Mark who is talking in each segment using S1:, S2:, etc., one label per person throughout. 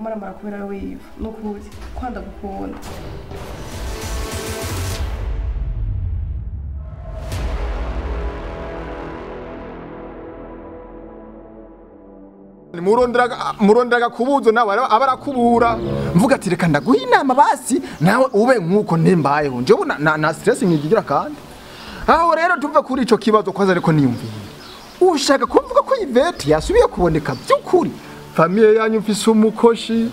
S1: maramara kubera wiva nukuri kwanda gukunda
S2: muronderaga kubuzo nawe abarakubura mvuga ati reka ndaguha inama basi nawe ube nkuko nembayeho nje na stress nkigira kandi aho rero tuva kuri ico kibazo kwaza ariko niyumviye ushaka kuvuga ko Yvette yasubiye kuboneka byukuri famille yanyu mfise umukoshi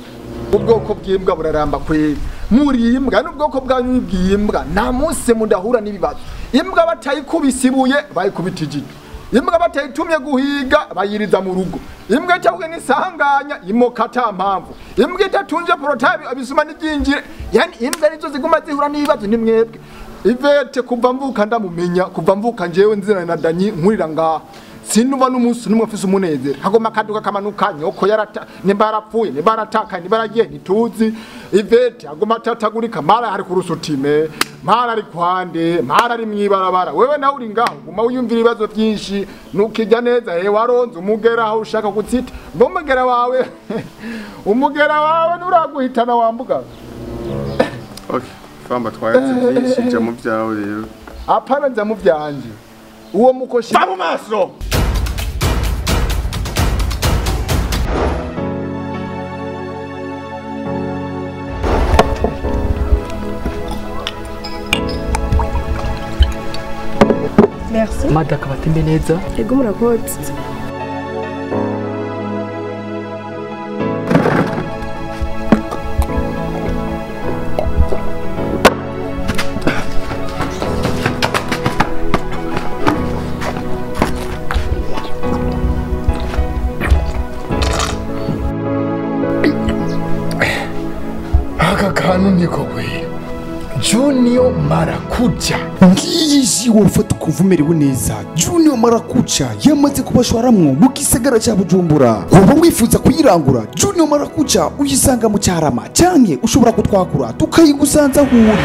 S2: ubwoko bw'imbwa buraramba kwe muri imbwa n'ubwoko bwanyu bw'imbwa nta munsi mudahura n'ibibazo imbwa batayikubisibuye bayikubitije imbwa batayitumye guhiga bayiriza mu rugo imbwa cyabwe nisanganya imokata mpamvu imbwa itatunje porotabi abisuma n'ibyinjire yani imbwa nizo ziguma zihura n'ibibazo ni mwebwe Yvette kuva mvuka ndamumenya kuva mvuka njewe nzina na Danyi nkurira ngaha sinuba n'umunsi numwe afise umunezero hagoma kaduka kamanuka nyoko yarata nimbarapfuye nibarataka nibaragiye nituzi Yvette agoma tatagurika mara hari kurusutime mara ari kwande mara ari mwibarabara wewe nawe uri ngaho guma uyumvira ibibazo byinshi nukijya neza waronze umugera aho ushaka gutsita umugera wawe umugera wawe nuraguhitana wambuga
S3: okay famba twayatse je mu byawe rero
S2: apana nza mu byanje uwo mukoshi
S3: mu maso
S1: Merci.
S4: Madaka batembe neza.
S1: Ego murakoze.
S2: Aka kantu niko kwe. Junior Marakuja
S5: ngiyi wofata kuvumerewe neza. Junior Marakuja yamaze kubashwaramwo mu gisagara cya Bujumbura. Woba wifuza kuyirangura Junior Marakuja uyisanga mu Cyarama canke ushobora kutwakura tukayigusanza huri.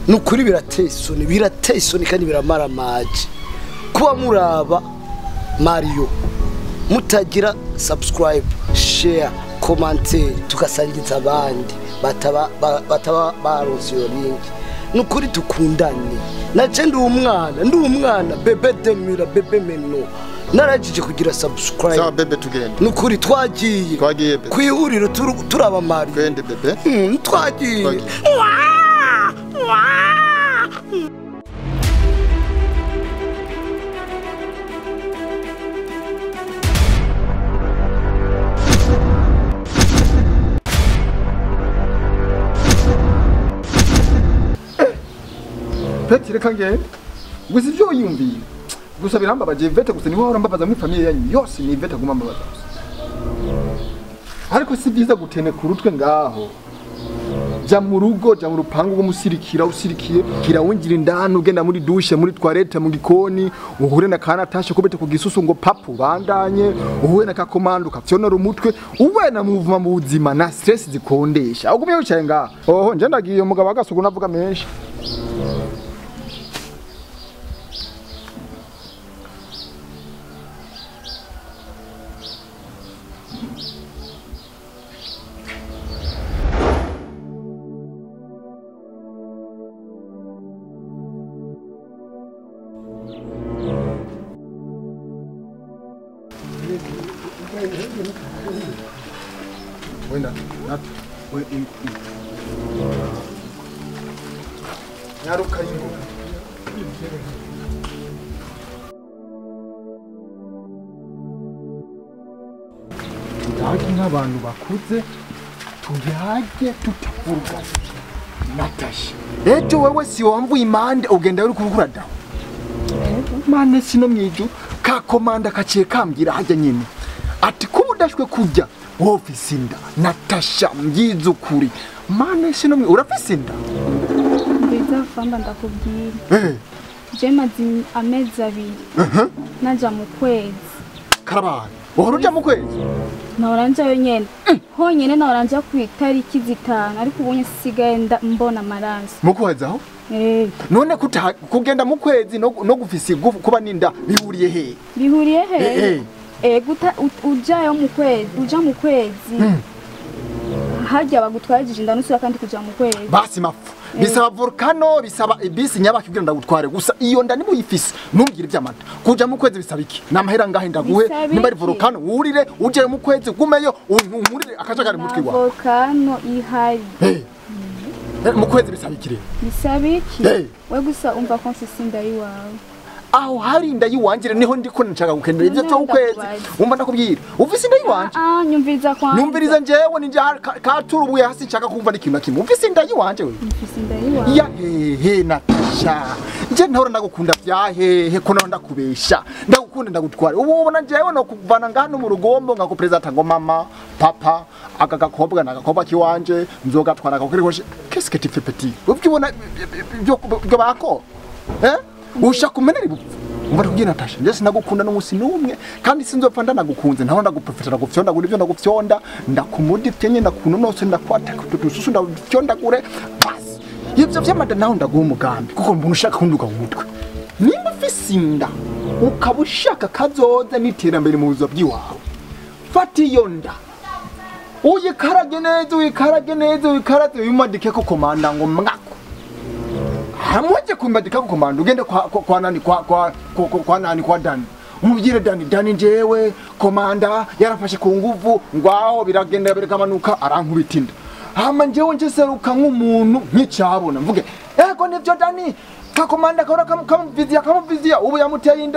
S6: Nukuri birateye isoni kandi biramara maji kuba muraba Mario mutagira subscribe share commenter tukasangiza abandi bataba baronse yo link nukuri tukundane naje ndi umwana bebe demira bebe meno narajije kugira subscribe
S2: za bebe tugende
S6: nukuri twagiye kwihuriro turaba Mario
S2: twende bebe
S6: twagiye
S2: Peti reka ngende gusa ibyo yumviye gusa birambabaje Yvette gusa niwe warambabaza muri famille yanyu yose ni Yvette aguma mbabaza ariko si byiza gutene ku rutwe ngaho ja mu rugo ja mu rupangu rwo musirikira usirikiye kira winjira indani ugenda muri douche muri toilette mu gikoni uhure na Natacha kubete ku gisusu ngo papu bandanye uhure na kakomando kapyonora umutwe uwe na muvuma mu buzima na stress zikondesha ugumye wicaye ngaho oho nje ndagiye umugabo agasugu navuga menshi Wenda, Nat, nyaruka yingo. Ndagi nk'abantu bakuze tubihage tutavurwa. Natacha. Ejo wewe si wamvuye imande ugenda uri kuvura dawo. Mane sino mwijo kakomanda kaciye kambwira hajya nyine. Ati kubudashwe kujya ofisi inda Natacha mbyiza ukuri mane sino urafise inda
S7: Biza famba ndakubwira je mazi amezi abiri naja mu kwezi
S2: karabaye uruja mu kwezi
S7: Naoranja yonyene. Honyene naoranja ku itariki zitanu ariko ubonye sigaye mbona amaraso.
S2: mu kwezi aho none kugenda mu kwezi no gufisi kuba ninda bihuriye he
S7: Bihuriye he? Guta ujayo mu kwezi, uja mu kwezi. Hajya bagutwaje inda nusura kandi kuja mu kwezi.
S2: Basi mafu. Bisaba volcano, bisaba ibisi nyabaki kugira ndagutware gusa iyo nda nibo yifise numbwire ivy'amata. Kuja mu kwezi bisaba iki? Namahera ngahe ndaguhe nimba ari volcano urire uje mu kwezi gumeyo umurire akajagari mutwi wawe.
S7: Volcano ihari.
S2: Mu kwezi bisaba iki rero?
S7: Bisaba iki? We gusa umva ko nsisinda yiwawe.
S2: Aho hari inda yiwangire niho ndiko nshaka gukendera ivyo cyo ukwezi umva ndakubwira uvise inda yiwanje
S7: nyumviriza kwa
S2: nyumviriza njewe ninje katurubuye hasi nshaka kumva n'ikintu nakimwe uvise inda yiwanje we
S7: uvise inda yiwanje
S2: ya hehe Natacha nje ntahora ndagukunda vyahehe ko naho ndakubesha ndagukunda ndagutwara ubu ubona njewe no kuvana ngano mu rugombo ngakupresenta ngo mama papa aka gakobwa nagakobwa kiwanje nzogatwara gakurikoshe qu'est-ce que tu fais petit ubwibona byo bako usha kumenera ibupfu umva kugira Natacha nje sinagukunda n'umusi numwe kandi sinzopfa ndanagukunze ntaho ndaguprofesora gufyonda guri byo ndagufyonda ndakumudi tenye ndakunonose ndakwata kutususu ndafyondagure basi ivyo vyamada naho ndaguha umugambi kuko mbona ushaka kunduka mu mutwe nimba fisinda ukabushaka kazoza n'iterambere mu buzima bw'iwawe fata iyo nda uyikarage neza uyikaraze uyimadike ko komanda ngo mwako hamuje kumbadika ko komanda ugende kwa nani kwa nani kwa Dani umubwire Dani njewe komanda yarafashe ku nguvu ngwaho biragenda birikamanuka arankubitinda hama njewe njeseruka nk'umuntu nk'icyabona mvuge ego nivyo Dani ka komanda kahora kamuvizia ubu yamuteye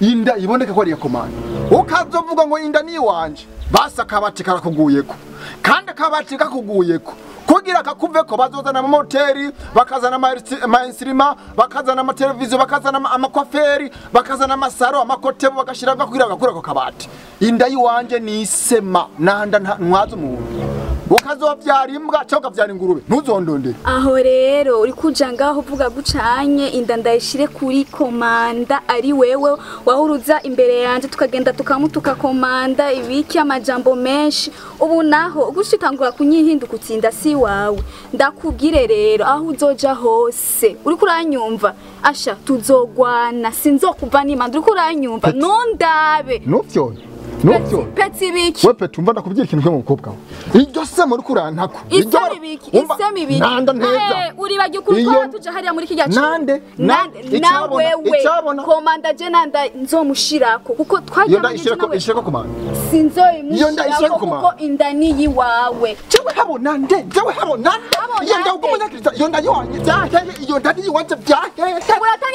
S2: inda iboneka ko ari ya komanda ukazovuga ngo inda ni wanje basa kabati karakuguyeko kandi kabati kakuguyeko kugira kakuveko bazozana mu moteri bakazana ama bakazana ama televiziyo bakazana amakwaferi bakazana amasaro amakotebo bagashira kugira gakura ko kabati inda yiwanje ni isema nanda ntwaza umuntu ukazovyara imbwa cyangwa ukavyara ingurube ntuzondonde
S7: aho rero uri kuja ngaho uvuga gucanye inda ndayishire kuri komanda ari wewe wahuruza imbere yanje tukagenda tukamutuka komanda ibiki amajambo menshi ubu naho gushitangura kunyihinduka utsinda si wawe ndakubwire rero aho uzoja hose uri kuranyumva asha tuzogwana sinzokuva nimanda uri kuranyumva nondabe
S2: nuvyo
S7: peti biki
S2: wepe tumva ndakubwira ikintu cyo mu mukobwa iryo se muri kurantako
S7: isemi biki
S2: nanda neza
S7: uri bagiye kurukora tuja hariya muri kijya
S2: nande
S7: nawewe komanda je nanda nzomushirako kuko twajya
S2: isheko komanda
S7: sinzoyimushirako kuko inda ni yiwawe
S2: jewe habo nande iyo nda ukomenyekaniza iyo nda yiwanje byahe iyo nda ni yiwanje byahe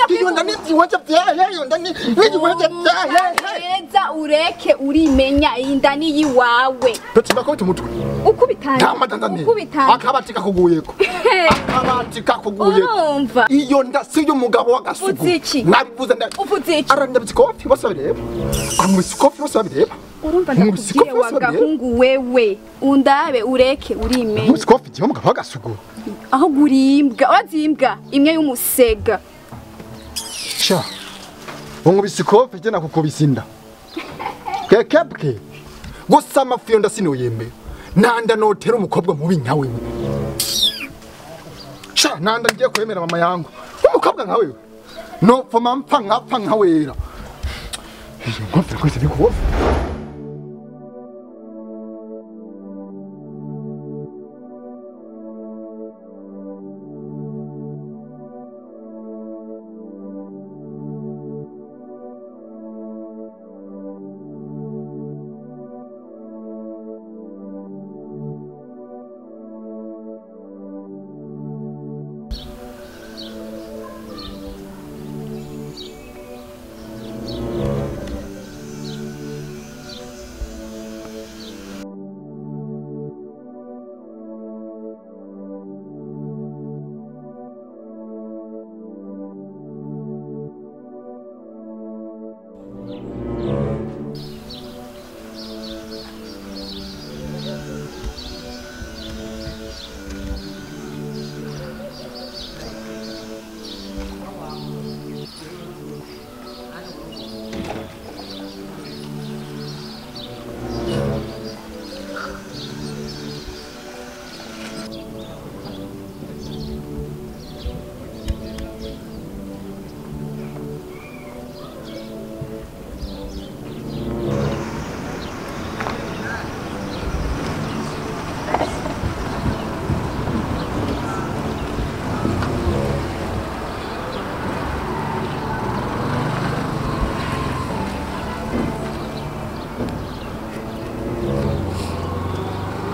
S2: iyo nda ni yiwanje byahe iyo nda ni yiwanje byahe
S7: neza ureke urimenya inda ni yiwawe
S2: peti bakoti mutwe
S7: ukubitanye
S2: akabati kakuguyeko
S7: urumva
S2: iyo nda si y'umugabo w'agasuku nabivuze arandabitsikofi bose babireba amubitsikofi bose babireba
S7: urumva ndakubwiye wagahungu wewe undabe ureke urimenya
S2: amubitsikofi gihe umugabo w'agasuku
S7: aho gurimbwa wazimbwa imwe y'umusega
S2: sha umubitsikofi je nakukubisinda kekebwe gusa amafiyo ndasinoyembe nanda notera umukobwa mubi nkawe sha nanda ngiye kwemera mama yangu umukobwa nkawe no pfuma mpfa nkawera iyo nkofero kwese bikuboza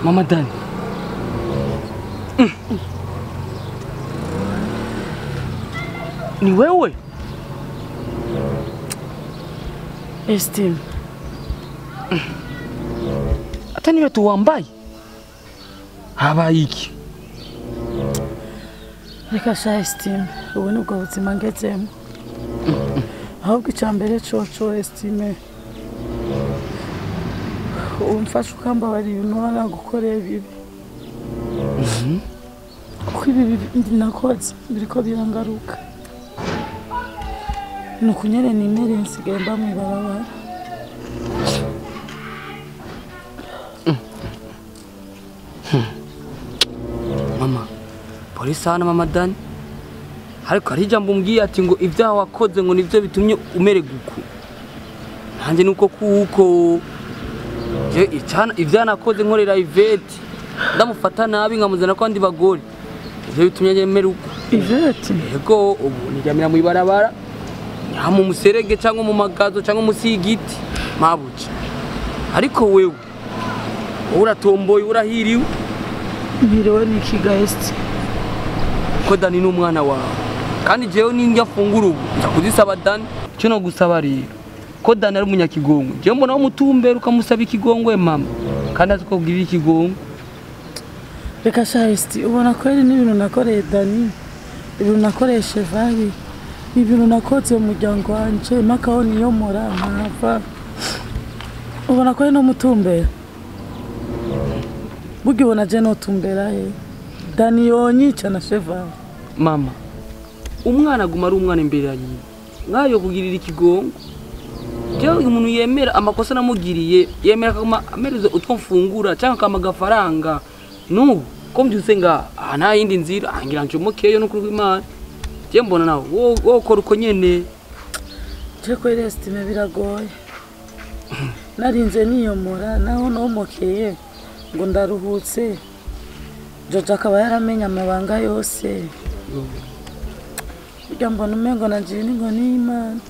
S4: Mama Dani. Ni wewe?
S8: Esteem.
S4: Hata niwe tuwambaye. Habaye iki?
S8: Reka sha Esteem, ubu nubwo buzima ngezemo. Ahubwo icyambere coco Esteem. Umfasha ukambabarira nora gukorera bibi. Kuko ibi nakoze biriko birangaruka. Nukunyere nimere nsigaye mba mwibarabara.
S4: Mama, polisi hano Mama Dani. Ariko hari ijambo umbwiye ati ngo ibyaha wakoze ngo nivyo bitumye umerega uku. Nanjye nuko kuko ibyaha nakoze nkorera Ivete. Ndamufata nabi nkamuzana ko andi bagore. Ivyo bitumye nyemera uku.
S8: Ivete?
S4: Yego, ubu nijamira mwibarabara. Nyamu muserege cyangwa mu magazo cyangwa musigiti mabuce. Ariko wewe uratomboye urahiriwe.
S8: Biriwe nikigayesti.
S4: Ko Dani n'umwana wawe. Kandi jewe ninjya fungura ubu ndakuzisaba Dani. Cyo no gusaba rero. Ko Dani ari umunyakigongo. Je mbona umutumbera ukamusaba ikigongwe mama. Kandi azikubwira ikigongwe.
S8: Reka shahesti ubona ko ari n'ibintu nakoreye Dani. Ibintu nakoreshe vayi. Ibintu nakoze mu muryango wanje makaho niyo mora ntava. Ubona ko ari no mutumbera. Bugi ubona je no tumbera he. Dani yonyica na sheva.
S4: Mama. Umwana aguma ari umwana imbere yanyu. Ngayo kugirira ikigongo. Je umuntu yemera amakosa namugiriye yemera kama amereze utwo mfungura cyangwa kama gafaranga. No, ko mbyuse nga nta yindi nzira angira ncomokeyo no kuri Imana. Je mbona nawe wo kora uko nyene.
S8: Je ko Estime biragoye. Narinze niyomora naho nomokeye ngo ndaruhutse. Jojo akaba yaramenya amabanga yose. Burya mbona umengo nagiye ngo ni Imana.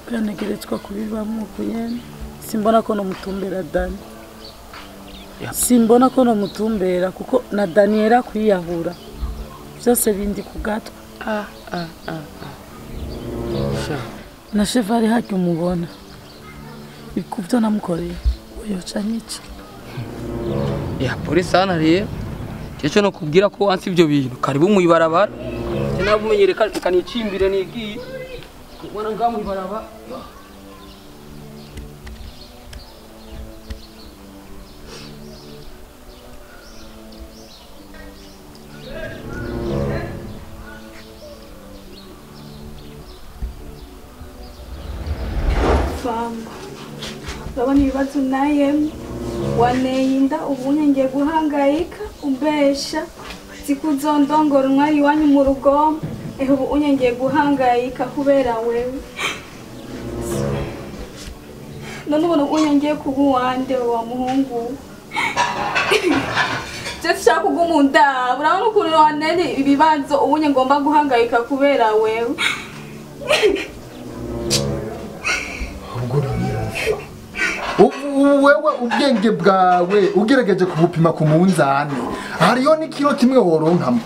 S8: Kanageretswa kubibamwo kuyene. Simbona ko no mutumbera Dani. Simbona ko no mutumbera kuko na Daniela kwiyahura. Byose bindi kugatwa. Na chevari haki umubona. Ikuvyo namukoreye. Oyo canyica.
S4: Ya polisi hano rero. Cyo no kubwira ko ansi ibyo bintu. Karibu mu ibarabara. Nabumenyere kanicimbire nigiye. Ubona ngamu ibarabara.
S7: Urabona ibibazo nayemo waneyinda ubunye ngiye guhangayika umbesha zikuzondongora umwari iwanyu mu rugo ubu unye ngiye guhangayika kubera wewe none ubona unye ngiye kuba uwande wa muhungu je shaka kugumunda urabona ukuntu wanene ibibazo ubunye ngomba guhangayika kubera wewe
S2: wewe ubwenge bwawe ugerageje kubupima ku munzani hariyo n'ikiro kimwe woronkamo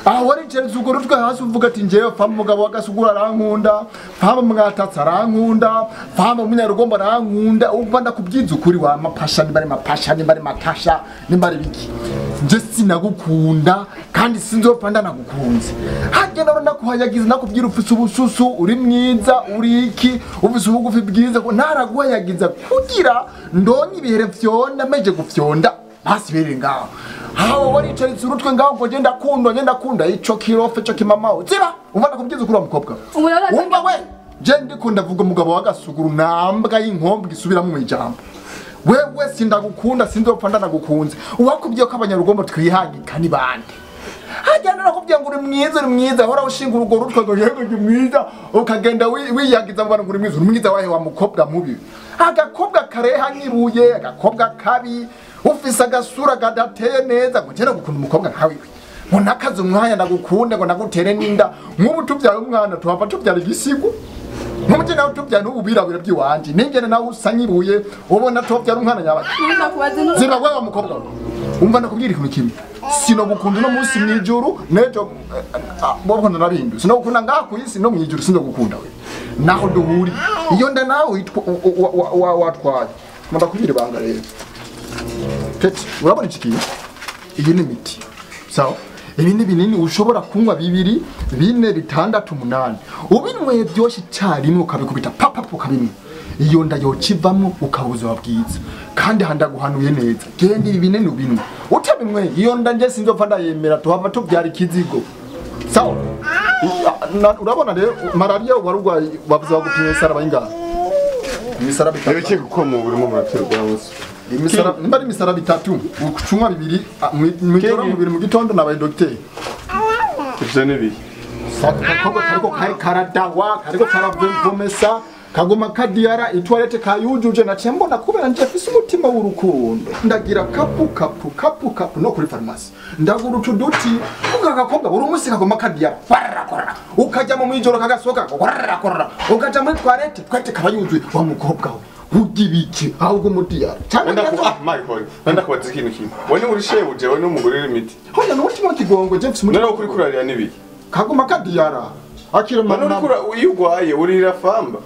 S2: aho waricereza ugo rutwe hasi uvuga ati njewe fama umugabo wagasugura arankunda fama mwatatsi arankunda fama umunyarugombo arankunda uva ndakubyiza ukuri wa mapasha nimbari mapasha nimbari matasha nimbari biki nje sinagukunda kandi sinzopfa ndanagukunze hagenda nakuhayagiza nakubwira ufise ubususu uri mwiza uri iki ufise ubugufi bwiza ko ntaraguhayagiza kugira ndonye ibihere vyonda meje gufyonda basi bere ngaho hawo waricaritse urutwe ngaho ngo ngenda kunda ico kirofe cyo kimama uzira umva kubyiza kuri umukobwa umva we je ndikunda vuga umugabo wagasuguru nambwa y'inkombwe isubira mu ijambo wewe sindagukunda sinzopfa ndanagukunze uwakubwiye ko abanyarugombo twihagika ni bande hajyana nakubwiye ngo uri mwiza hora ushinga urugo rutwe ngo yego ndi mwiza ukagenda wiyagiza ngo uri mwiza wahe wa mukobwa mubi agakobwa kareha nyibuye agakobwa kabi ufise agasura gadateye neza ngo ngera gukunda umukobwa nkawe ngo nakaze umwanya ndagukunda ngo nagutere ninda nk'ubu tubyaye umwana tuhava tubyara igisigo Ntumuje nawe tubyana ubirabira by'iwanje. Ningene nawe usanyibuye ubona tubyana umwana nyabaki. Ziba wewe mukobwa. Umva nakubwira ikintu kimwe. Sino gukunda no munsi mwijuru nejo bobona nabindu. Sino gukunda ngaha ku isi no mwijuru sino gukunda we. Naho duhuri. Iyo nda nawe watwaye. Ndakubwira banga rero. Peti, urabona iki kintu? Iyi ni imiti. Sawa? Ibi ni binini ushobora kunywa 2, 4, 6, 8. Ubinyweye byose cyarimwe ukabikubita papa ukabimwe. Iyo nda yocivamo ukabuza wabwiza. Kandi handaguhanuye neza. Genda ibi binini ubinwe. Utabimwe iyo nda nje sinzopfa ndayemera tuhava tubyara ikizigo. Sawa? Urabona rero malaria warugwaye bavuze bagupimye sara bayinga. Imisara bitatu.
S3: Nibiki guko mu burimo muraterwa hose.
S2: Imisara nimbari imisara bitatu ukucumwa 2 mwijoro mu 2 mu gitondo nabaye docteur.
S3: Ivyo nibi.
S2: Kariko karadawa kariko karavomesa kagoma kadiyara itwarete kayujuje na mbona kubera nje afise umutima w'urukundo ndagira kapu no kuri pharmacy ndagura utuduti ukagakobwa buri umunsi kagoma kadiyara barakora ukajya mu mwijoro kagasoka barakora ukaja muri toilette twete kabayuzuye wa mukobwa we ugibiki ahubwo mudiyara
S3: Wenda ku Michael wenda kubaza ikintu kimwe wone uri shebuje wone umugore limiti
S2: hoya no mutima kigongo James muri
S3: none kuri kurarira nibiki
S2: kagoma kadiyara akira
S3: mana kura uyugwaye urira famba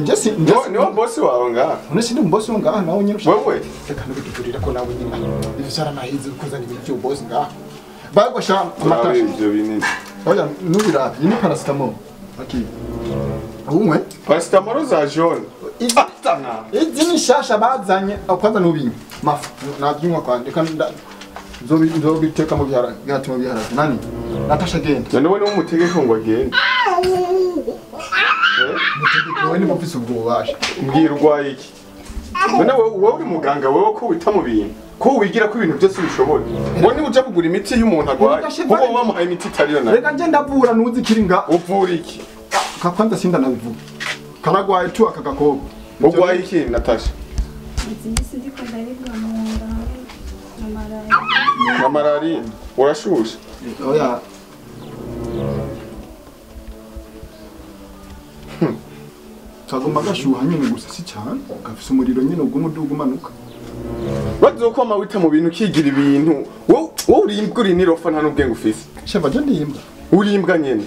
S2: Jesse
S3: niwo boss wawe ngaha
S2: unesi ndi boss ngaha nawe nyine
S3: wewe
S2: reka nubidurira ko nawe nyine ibisara nahize kuzana ibintu byo boss ngaha bagosha
S3: amatashi ibyo binini
S2: oya nubira ini paracetamol aki umwe
S3: paracetamol za jaune itana
S2: izi ni shasha bazanye akwanza nubi mafu nabyinwa kwandika nzobiteka mu bihara gati mu bihara nani Natacha genda
S3: none wowe umutegeko ngo agende
S2: wowe ni mufise ubwubasha
S3: mbwira urwaye iki none wowe uri muganga wowe ko wita mu bintu ko wigira ko ibintu byose bishobora wowe ni uja kugura imiti y'umuntu agwaye kuko bamuhaye imiti itariyo na
S2: reka nje ndavura nuzi kiringa
S3: uvura iki
S2: kakwanza sinda nabivuga karagwaye tu akagakobwa
S3: urwaye iki Natacha
S7: Izi ndiko ndaribwa mu nda
S3: na malaria urashusha
S2: oya Kagoma gashuha nyine gusa si cyane gafise umuriro nyine ugumudugu manuka
S3: bazokoma wita mu bintu kigira ibintu wowe urimbwa uri nirofa nta n'ubwenge ufise
S2: sheva je ndimbwa
S3: urimbwa nyene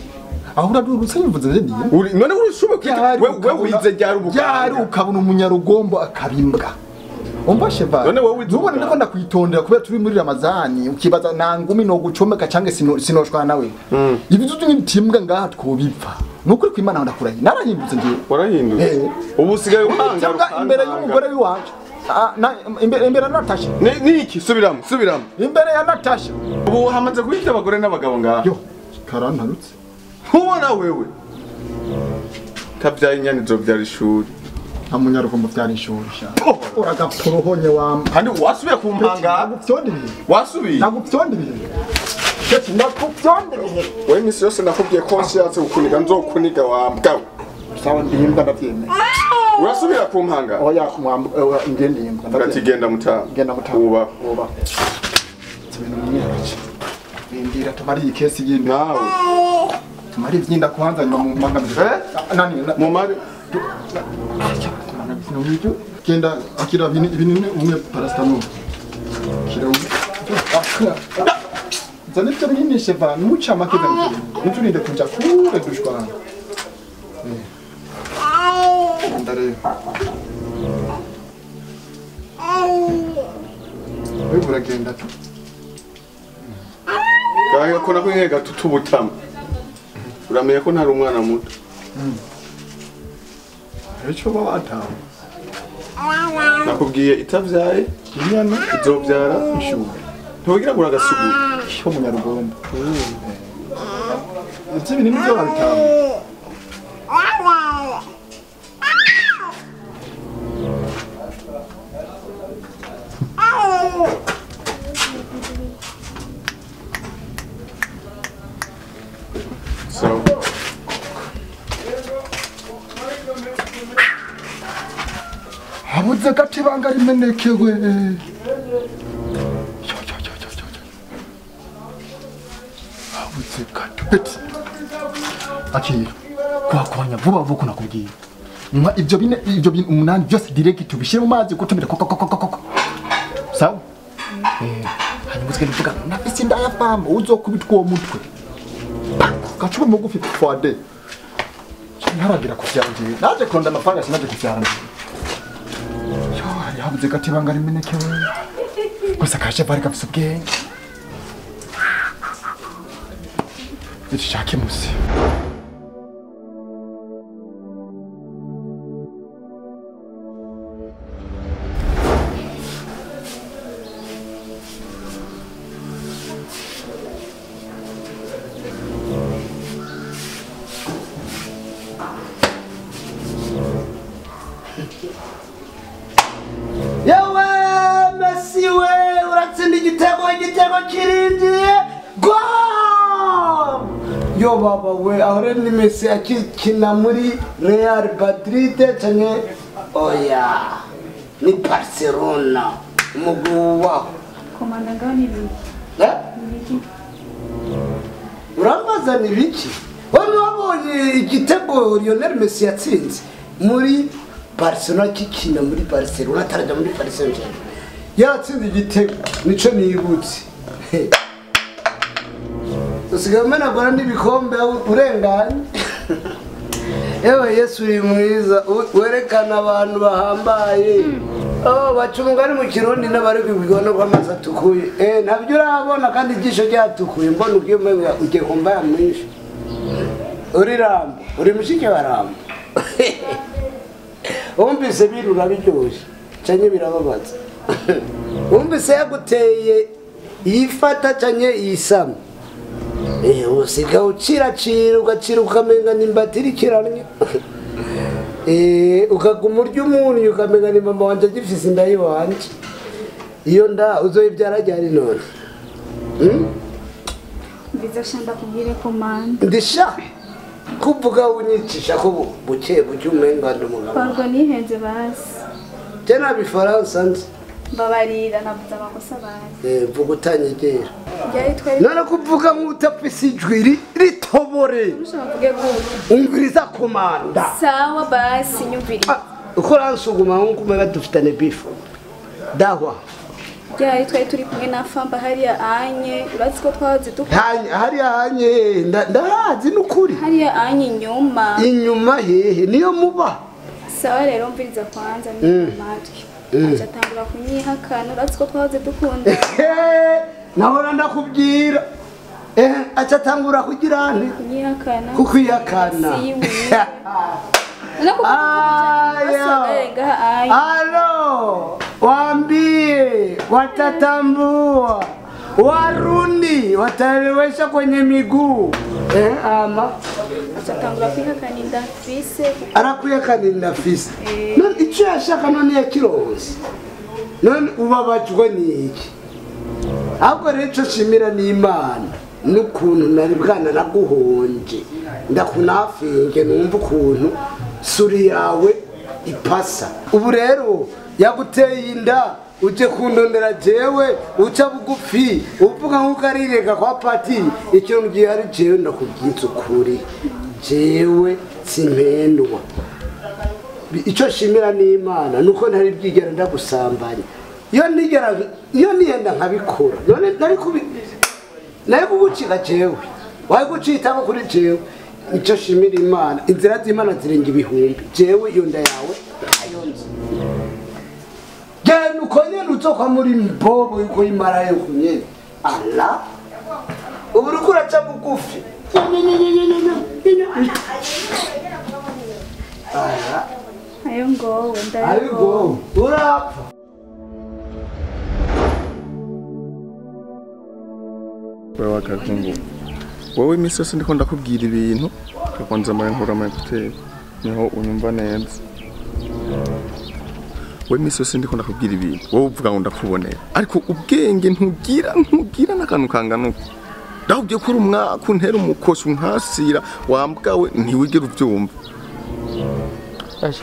S2: aho uradurutse bivuze je ndiye
S3: uri none urushoboye kwita wewe wize ryari
S2: ukabona umunyarugombo akabimbwa umva sheva
S3: none wowe
S2: nubona ndiko ndakwitondera kubera turi muri Ramazani ukibaza nangumi no gucomeka canke sinoshwa nawe ibizutu nk'ibitimbwa ngaha twobipfa nukuri kwimana ndakurahiye narahindutse ngiye
S3: warahindutse ubu usigaye uhanga
S2: imbere y'umugore w'iwanje imbere ya Natacha
S3: niki subiramo
S2: imbere ya Natacha
S3: ubu hamaze guhita abagore n'abagabo ngaha
S2: yo karantarutse
S3: ubona wewe kabyaye inyani zo byari ishuri
S2: amunyarugombo byari ishuri sha uragaporohonye wamba
S3: kandi wasubiye ku mpanga wasubiye
S2: nagupyondiriye Keti ndakupyondiriye
S3: wewe misi yose nakubwiye conscience ukuniga nzokuniga wambwa
S2: sawa ndimbwa ndavyemeye
S3: urasubira ku mpanga
S2: oya ngende ndimbwa
S3: ndatigenda mutanga
S2: genda mutanga
S3: uba
S2: tibintu myinshi bindira tumari ikesi yindi
S3: nawe
S2: tumari vyinda kuhanza nyuma mu magambo nani
S3: mu mari
S2: genda akira binini umwe paracetamol kira zane byo binini sheva nuca makeza nturinde kuja kure dushwana ndare wewe uragenda tu
S3: gahe ko nako nkega tutubutama uramenye ko ntari umwana muto
S2: echo bawataho
S3: nakubwiye itavyaye
S2: inyana
S3: izovyara
S2: ishuri
S3: ntugira ngo uragasugura
S2: cyo munyarugombo ivyo binini byo babitaho
S3: so
S2: habuze gati banga rimenekewe habuze gati akira kwakwanya vuba vuba nakubwiye ibyo bine umunani byose direct tubishire mu mazi gutumira koko sawa hanyuma uzigenda uvuga nafise indaya famba uzokubitwa uwo mutwe gacuba mugufi twade ntaragira kuvyanje naje kuronda amafaranga sinaje kuvyanje yo yabuze gatibanga rimenekewe gusa kaje bari gafise ubwenge Nishake musi.
S6: Yewe Messi we uratsinda igitego kirindiye go yo baba we aho rero ni Messi akina muri Real Madrid cyane oya ni Barcelona umugabo waho
S7: komanda ngaho ni biki
S6: urambaza ni biki wano wabonye igitego Lionel Messi yatsinze muri Barcelona kikina muri Barcelona ataraja muri Paris Saint-Germain yatsinze igitego nico nibutse usigamana gora n'ibikombe urenganye ewe Yesu uri mwiza werekana abantu bahambaye bacumugari mu kirundi n'abari kwibigona kw'amazi atukuye ntabyo urabona kandi igisho ryatukuye mbona ubwiyumve ugiye kumva yamwishe uri rambo uri mushike wa rambo wumvise birura biryoshye cyane birababaza wumvise yaguteye yifata cyane yisama usiga uciracira ugacira ukamenga nimbatiri kiranye ukaguma urya umuntu ukamenga ni mama wanje agifise inda yiwanje iyo nda uzoyibyara ryari none
S7: bizashanda kubwire komanda
S6: ndisha kuvuga unyicisha ko buke umenga ndumugabo
S7: twarwa nihenze basi
S6: tena bifaransa nzi
S7: mbabarira navuze amakosa basi
S6: vuga utanyegera
S7: byari twari
S6: none kuvuga nk'utapfise ijwi ritobore
S7: mushavuge gute
S6: umviriza komanda
S7: sawa basi nyumviriza
S6: uko ransuguma nkuko dufitane bifu dahwa
S7: byari twari turi kumwe na famba hariya anye urazi ko twahoze dukora
S6: hariya anye ndahazi n'ukuri
S7: hariya anye inyuma
S6: hehe niyo muba
S7: sawa rero mviriza kwanza ni matwi acatangura kunyihakana urazi ko twahoze dukunda
S6: nahora ndakubwira acatangura kugira nte
S7: kunyihakana
S6: kukwihakana Halo, waambie watatambua Warundi wataelewesha kwenye miguu ama
S7: acatangura kwihakana indafise
S6: arakuyakana indafise none icyo yashaka none yakironse none ubabajwe n'iki ahubwo rero icyo nshimira n'Imana n'ukuntu nari bwana naguhonje ndakunafinge numva ukuntu suri yawe ipasa ubu rero yaguteye inda uje kundondera jewe uca bugufi uvuga nkuko arirega kwa pati icyo ngiye ari jewe ndakubwitsa ukuri jewe simpendwa icyo shimira n'Imana nuko ntari bwigera ndagusambanya iyo niyenda nkabikora none nari kugucika jewe waye gucitamo kuri jewe icyo shimira Imana inzira z'Imana zirenga ibihumbi jewe iyo nda yawe ayonze genda ukonyene uzoka muri mbobo yuko imarayo kunyene ala ubu uriko uraca bugufi
S7: ayo ngowe
S6: ndayo urapfa
S3: wewe wakakungu wowe imisi yose ndiko ndakubwira ibintu kakwanza nkura amakuteri niho unyumva neza wowe imisi yose ndiko ndakubwira ibintu wowe uvuga ngo ndakubonera ariko ubwenge ntugira n'akantu kanganuka ndahubwiye ko uri umwaka untera umukosi unkasira wambwawe ntiwigera uvyumva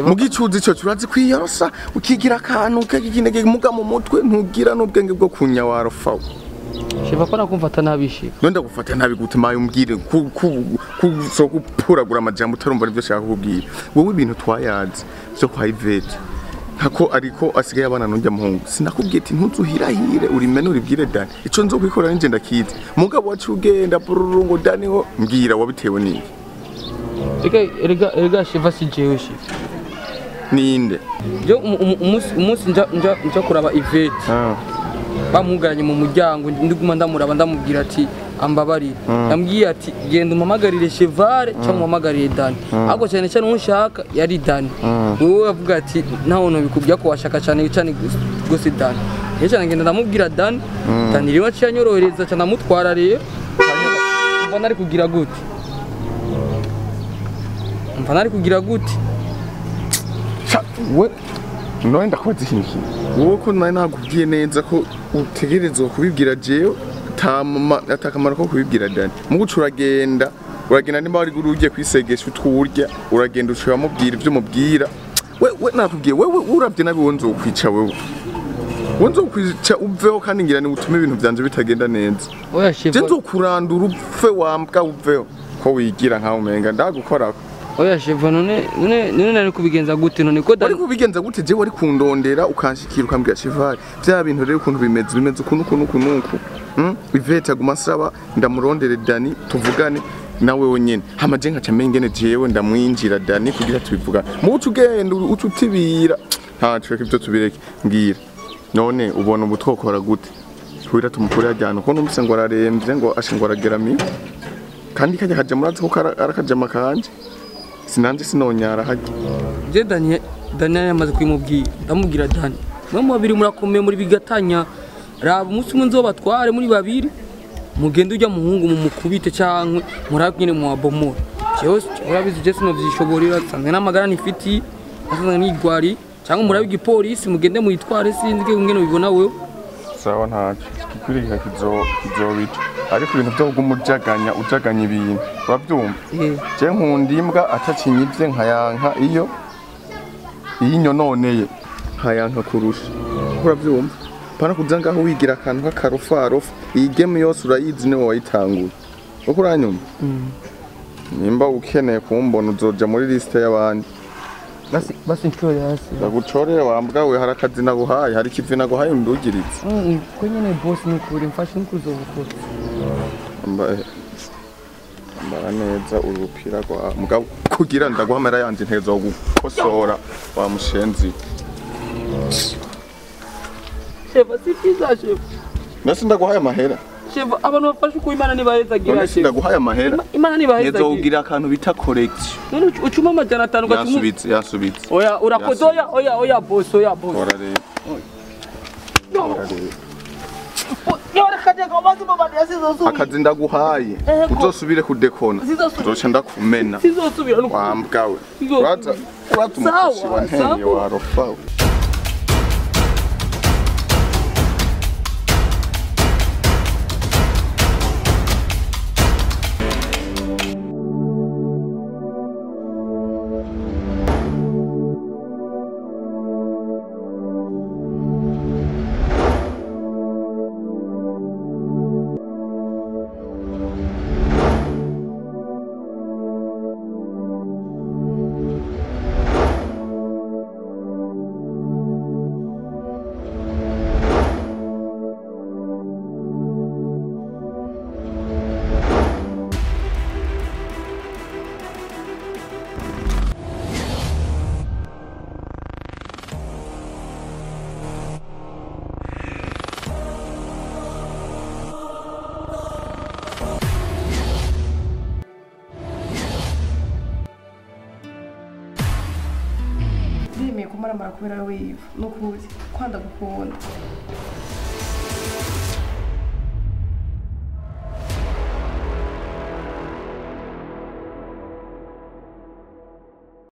S3: mu gicuzi cyo turazi kwiyorosa ukigira akantu kagikinege muga mu mutwe ntugira n'ubwenge bwo kunyawarofawe
S4: Shiva ko nakumfata nabishika.
S3: None ndagufata nabi gutuma umbwire so gupuragura amajambo utarumva nivyo shaka kubwira. Wowe ibintu twayazi byo kwa Ivete. Hako ariko asigaye abana nujya muhungu. Sinakubwiye ati ntuzuhirahire urimene uribwire Dani. Ico nzo kwikora nje ndakize. Mugabo wacu ugenda bururungo Dani ho mbwira wabitewe niki.
S4: Erega Shiva si jewe Shiva.
S3: Ninde?
S4: Jo umunsi nja kuraba Ivete. Bamugaranye mu muryango ndiguma ndamuraba ndamubwira ati ambabarira. Yambwiye ati genda umamagarire Chevare cyangwa umamagarire Dani. Ahubwo cyane cyane unshaka yari Dani. Wowe avuga ati ntaho no bikubya ko washaka cyane gose Dani. Cyane ngenda ndamubwira Dani. Dani rero cyanyorohereza cyane amutwara rero. Mva nari kugira gute?
S3: We none ndakwaza ikintu wowe ko nari nakubwiye neza ko utegerezwa kubibwira jewe atakamaro ko kubibwira Dani muguca uragenda nimba wari ugiye kwisegesha utwurya uragenda ushobora mubwira ibyo mubwira we nakubwiye wewe urabye nabi wonzo kwica wewe wonzo kwica uveho kandi ngira ni utume ibintu byanje bitagenda neza je nzokurandura upfe wambwa uveho ko wigira nkaho umenga ndagukora
S4: Oya Shiva none nari kubigenza gute none ko
S3: Dani kubigenza gute je wari kundondera ukanshikira ukambwira Shiva bya bintu rero ukuntu bimeze ukuntu Ivete aguma saba ndamurondere Dani tuvugane nawe wonyene hamaje nkaca mengene jewe ndamwinjira Dani kugira tubivugane mucu ugenda ututibira ntaco ibyo tubireke mbwira none ubona ubutwokora gute twira tumukuri ajyana ko numvise ngo araremvye ngo ashingora gerami kandi kajya kaje murazi ko arakajama kanje sinanje sinonyara haje
S4: je Dani yamaze kwimubwira ndamubwira Dani mwe babiri murakomeye muri bigatanya raba umunsi umwe nzobatware muri babiri mugende ujya muhungu mu mukubite cyangwe murabwine mu abomora jewe urabizi je sino vyishoborera sanzwe n'amagara nifiti asanzwe n'igwari cyangwa murabiga ipolisi mugende muyitware sinzi ke ngene ubibona wewe
S3: sawa ntaco kikwirika kizobita ariko ibintu byo ujaganya ibintu urabyumva je nkundimbwa atacinyivye nkayanka iyo nyononeye nkayanka kurusha urabyumva pana kuzanga aho wigira akantu k'akarofarofa iyi game yose urayizi niwe wayitanguye uko uranyumva nimba ukeneye kumbona uzoja muri liste y'abandi
S4: basi nshore hasi
S3: ndagucorere wambwa we harakazi naguhaye hari kivi naguhaye ndugirize
S4: ko nyene boss nikuri mfashe nkuzobukora
S3: mbara neza urupira rwa mugabo kugira ndaguhamera yanje ntezo wo gukosora wa mushenzi
S4: Shiva si pizza Shiva
S3: nasi ndaguhaye amahera
S4: Shiva abantu bafashe uko Imana nibahezagira
S3: nasi ndaguhaye amahera
S4: Imana nibahezagira
S3: nezo ugira akantu bita correction
S4: none ucuma amajana 5 gatumu
S3: yasubitse
S4: oya urakoze oya boss ora
S3: rero akazi ndaguhaye uzosubire kudekona uzoca ndakumena wambwawe uraza umukosi wa nteye warofawe
S1: ndemeye kumaramara kubera wiva nukuri kwanda gukunda